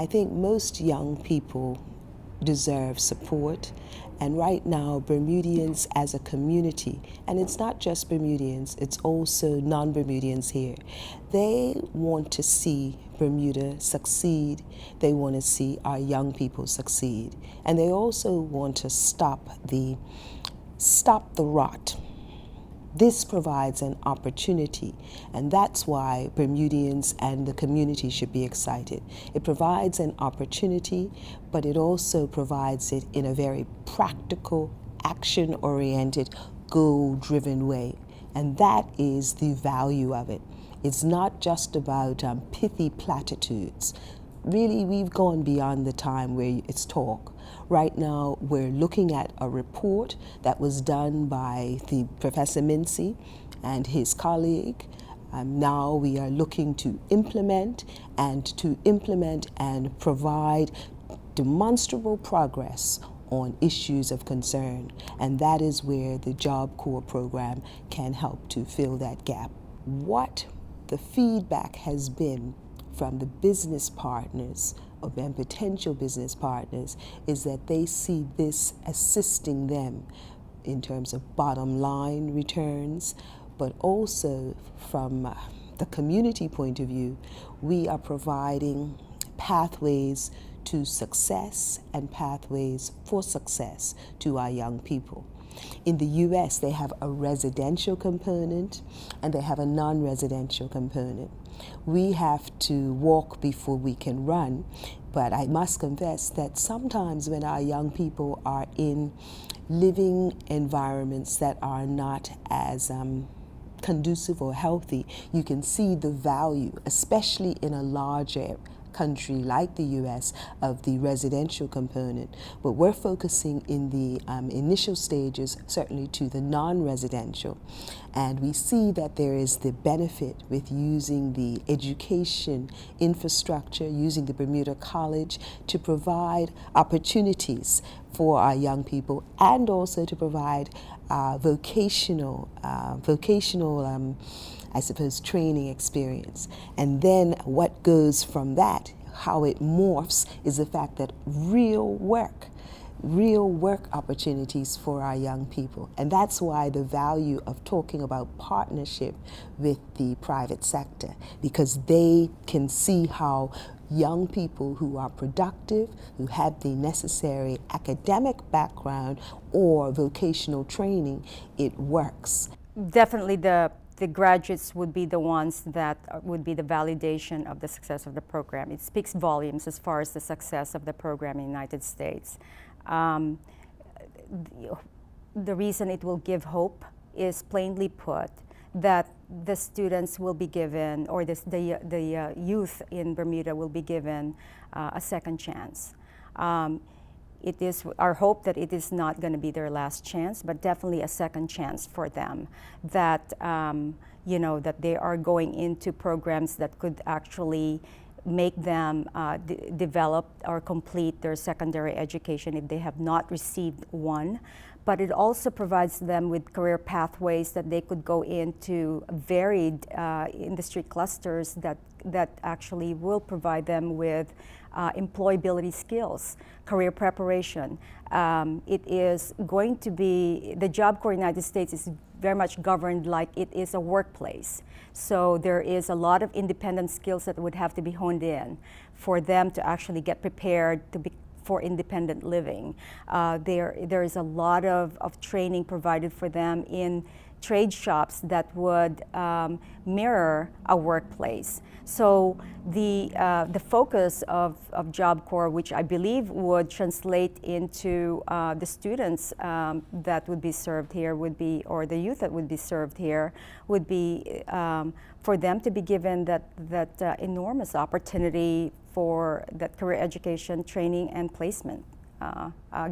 I think most young people deserve support. And right now, Bermudians as a community, and it's not just Bermudians, it's also non-Bermudians here, they want to see Bermuda succeed. They want to see our young people succeed. And they also want to stop the rot. This provides an opportunity, and that's why Bermudians and the community should be excited. It provides an opportunity, but it also provides it in a very practical, action-oriented, goal-driven way. And that is the value of it. It's not just about pithy platitudes. Really, we've gone beyond the time where it's talk. Right now, we're looking at a report that was done by the Professor Mincy and his colleague. Now we are looking to implement and provide demonstrable progress on issues of concern. And that is where the Job Corps program can help to fill that gap. What the feedback has been from the business partners and potential business partners is that they see this assisting them in terms of bottom line returns, but also from the community point of view, we are providing pathways to success and pathways for success to our young people. In the US, they have a residential component and they have a non-residential component. We have to walk before we can run, but I must confess that sometimes when our young people are in living environments that are not as conducive or healthy, you can see the value, especially in a larger country like the US, of the residential component. But we're focusing in the initial stages certainly to the non-residential, and we see that there is the benefit with using the education infrastructure, using the Bermuda College to provide opportunities for our young people, and also to provide vocational I suppose, training experience. And then what goes from that, how it morphs, is the fact that real work opportunities for our young people. And that's why the value of talking about partnership with the private sector, because they can see how young people who are productive, who have the necessary academic background or vocational training, it works. Definitely the graduates would be the ones that would be the validation of the success of the program. It speaks volumes as far as the success of the program in the United States. The reason it will give hope is, plainly put, that the students will be given, or the youth in Bermuda will be given a second chance. It is our hope that it is not going to be their last chance, but definitely a second chance for them. That that they are going into programs that could actually make them develop or complete their secondary education if they have not received one. But it also provides them with career pathways that they could go into varied industry clusters that actually will provide them with employability skills, career preparation. It is going to be, the Job Corps in the United States is very much governed like it is a workplace. So there is a lot of independent skills that would have to be honed in for them to actually get prepared for independent living. There is a lot of training provided for them in trade shops that would mirror a workplace. So the focus of Job Corps, which I believe would translate into the students that would be served here, would be, or the youth that would be served here, would be for them to be given that enormous opportunity for that career education, training, and placement.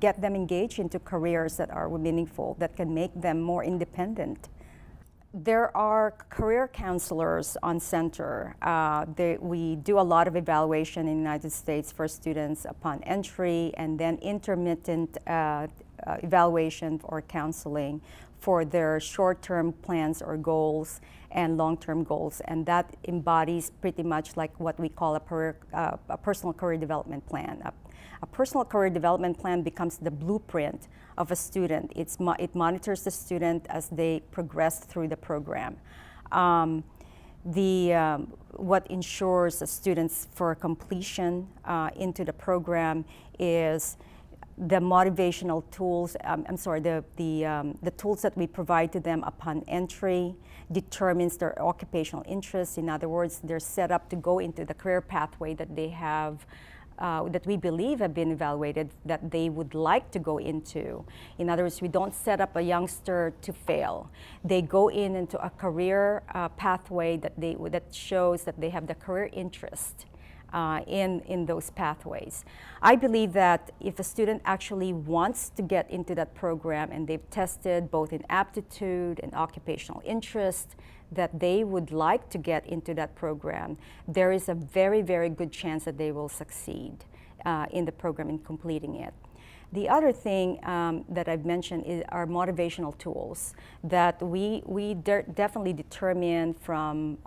Get them engaged into careers that are meaningful, that can make them more independent. There are career counselors on center. We do a lot of evaluation in the United States for students upon entry, and then intermittent evaluation or counseling for their short-term plans or goals and long-term goals, and that embodies pretty much like what we call a personal career development plan. A personal career development plan becomes the blueprint of a student. It monitors the student as they progress through the program. What ensures the students for completion into the program is the motivational tools, the tools that we provide to them upon entry determines their occupational interests. In other words, they're set up to go into the career pathway that they have, that we believe have been evaluated, that they would like to go into. In other words, we don't set up a youngster to fail. They go into a career pathway that shows that they have the career interest in those pathways. I believe that if a student actually wants to get into that program and they've tested both in aptitude and occupational interest, that they would like to get into that program, there is a very, very good chance that they will succeed in the program in completing it. The other thing that I've mentioned is our motivational tools that we definitely determine from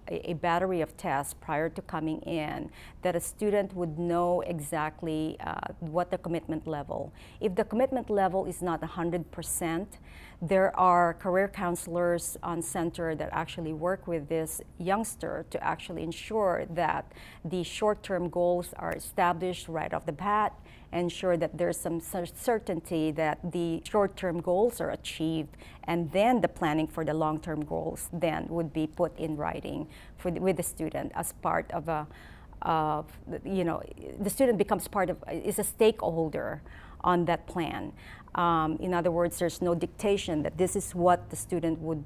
a battery of tests prior to coming in, that a student would know exactly what the commitment level. If the commitment level is not 100%, there are career counselors on center that actually work with this youngster to actually ensure that the short-term goals are established right off the bat, ensure that there's some certainty that the short-term goals are achieved, and then the planning for the long-term goals then would be put in writing with the student as part of the student becomes is a stakeholder on that plan. In other words, there's no dictation that this is what the student would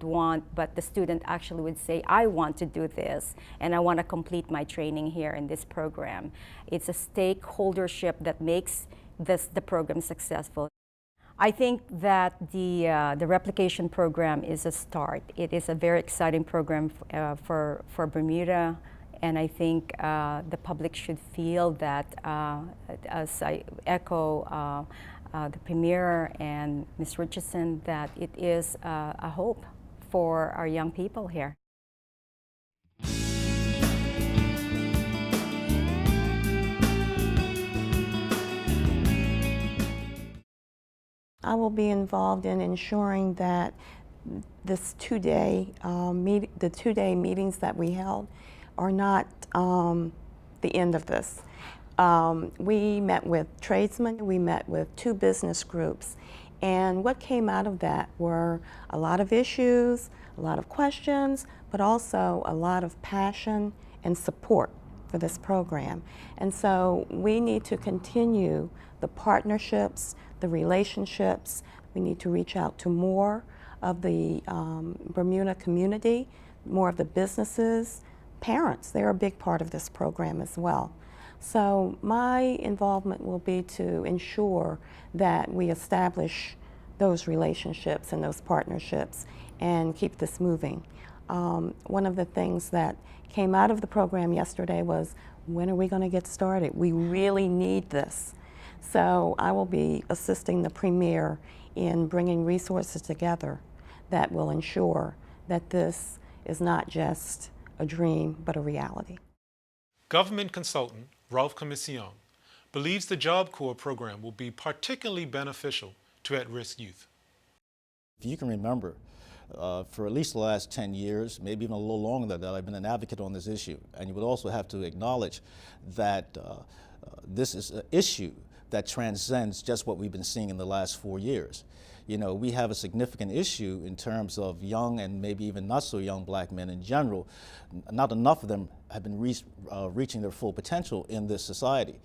want, but the student actually would say, I want to do this, and I want to complete my training here in this program. It's a stakeholdership that makes the program successful. I think that the replication program is a start. It is a very exciting program for Bermuda, and I think the public should feel that, as I echo the Premier and Ms. Richardson, that it is a hope for our young people here. I will be involved in ensuring that this two-day meetings that we held are not the end of this. We met with tradesmen, we met with 2 business groups, and what came out of that were a lot of issues, a lot of questions, but also a lot of passion and support for this program. And so we need to continue the partnerships, the relationships. We need to reach out to more of the Bermuda community, more of the businesses, parents. They're a big part of this program as well. So my involvement will be to ensure that we establish those relationships and those partnerships and keep this moving. One of the things that came out of the program yesterday was, when are we going to get started? We really need this. So I will be assisting the Premier in bringing resources together that will ensure that this is not just a dream, but a reality. Government consultant Ralph Commission believes the Job Corps program will be particularly beneficial to at-risk youth. If you can remember, for at least the last 10 years, maybe even a little longer than that, I've been an advocate on this issue. And you would also have to acknowledge that this is an issue that transcends just what we've been seeing in the last 4 years. You know, we have a significant issue in terms of young and maybe even not so young black men in general. Not enough of them have been reaching their full potential in this society.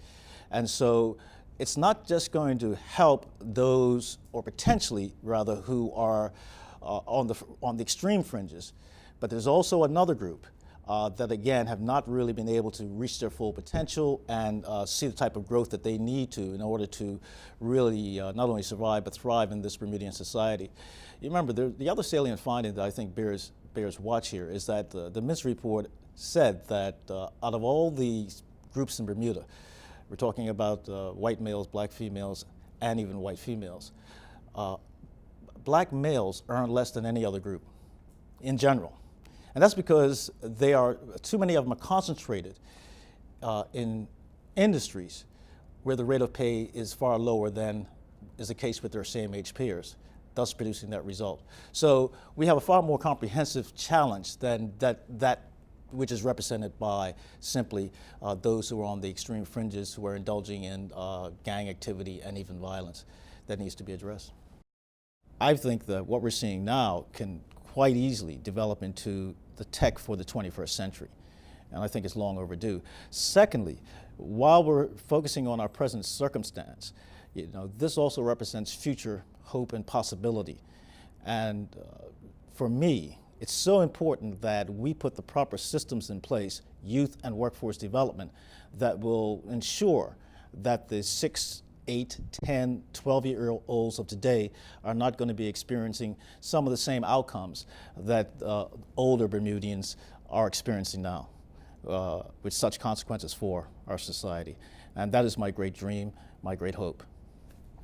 And so it's not just going to help those, or potentially rather, who are on the extreme fringes, but there's also another group that again have not really been able to reach their full potential and see the type of growth that they need to in order to really not only survive but thrive in this Bermudian society. You remember, the other salient finding that I think bears watch here is that the Mintz report said that out of all the groups in Bermuda, we're talking about white males, black females, and even white females. Black males earn less than any other group in general. And that's because too many of them are concentrated in industries where the rate of pay is far lower than is the case with their same age peers, thus producing that result. So we have a far more comprehensive challenge than that which is represented by simply those who are on the extreme fringes, who are indulging in gang activity and even violence, that needs to be addressed. I think that what we're seeing now can quite easily develop into the tech for the 21st century, and I think it's long overdue. Secondly, while we're focusing on our present circumstance, this also represents future hope and possibility. And for me, it's so important that we put the proper systems in place, youth and workforce development, that will ensure that the 6, 8, 10, 12-year-olds of today are not going to be experiencing some of the same outcomes that older Bermudians are experiencing now, with such consequences for our society. And that is my great dream, my great hope.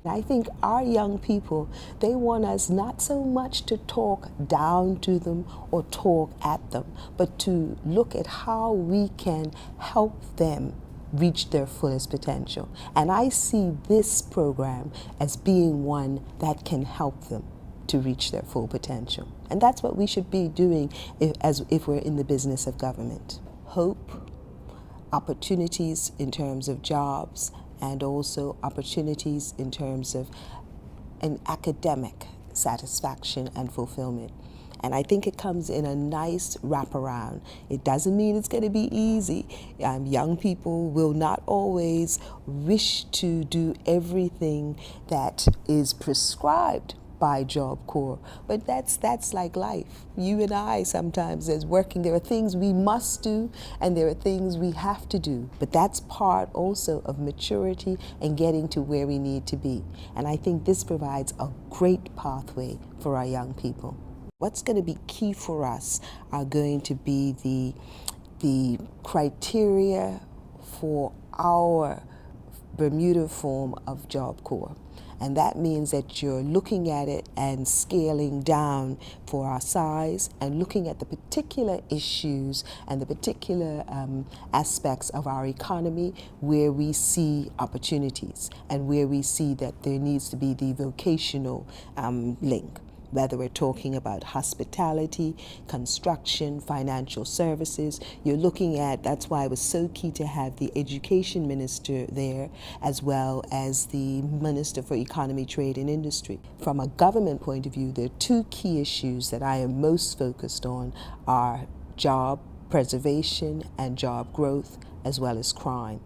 I think our young people, they want us not so much to talk down to them or talk at them, but to look at how we can help them reach their fullest potential. And I see this program as being one that can help them to reach their full potential. And that's what we should be doing if we're in the business of government. Hope, opportunities in terms of jobs, and also opportunities in terms of an academic satisfaction and fulfillment. And I think it comes in a nice wraparound. It doesn't mean it's going to be easy. Young people will not always wish to do everything that is prescribed by Job Corps, but that's like life. You and I sometimes, as working, there are things we must do and there are things we have to do, but that's part also of maturity and getting to where we need to be. And I think this provides a great pathway for our young people. What's going to be key for us are going to be the criteria for our Bermuda form of Job Corps. And that means that you're looking at it and scaling down for our size and looking at the particular issues and the particular aspects of our economy where we see opportunities and where we see that there needs to be the vocational link. Whether we're talking about hospitality, construction, financial services, you're looking at, that's why it was so key to have the education minister there, as well as the Minister for Economy, Trade and Industry. From a government point of view, there are two key issues that I am most focused on are job preservation and job growth, as well as crime.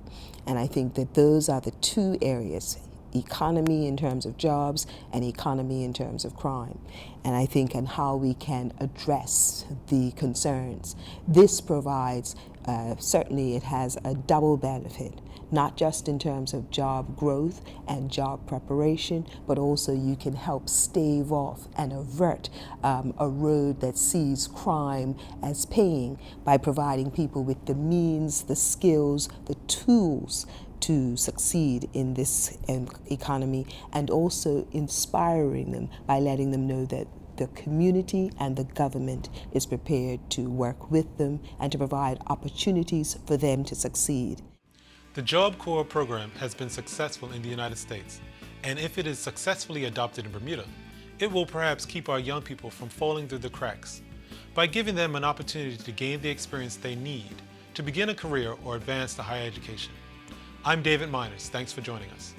And I think that those are the two areas, economy in terms of jobs and economy in terms of crime. And I think and how we can address the concerns. This provides, certainly it has a double benefit, not just in terms of job growth and job preparation, but also you can help stave off and avert a road that sees crime as paying by providing people with the means, the skills, the tools to succeed in this economy, and also inspiring them by letting them know that the community and the government is prepared to work with them and to provide opportunities for them to succeed. The Job Corps program has been successful in the United States, and if it is successfully adopted in Bermuda, it will perhaps keep our young people from falling through the cracks by giving them an opportunity to gain the experience they need to begin a career or advance to higher education. I'm David Miners. Thanks for joining us.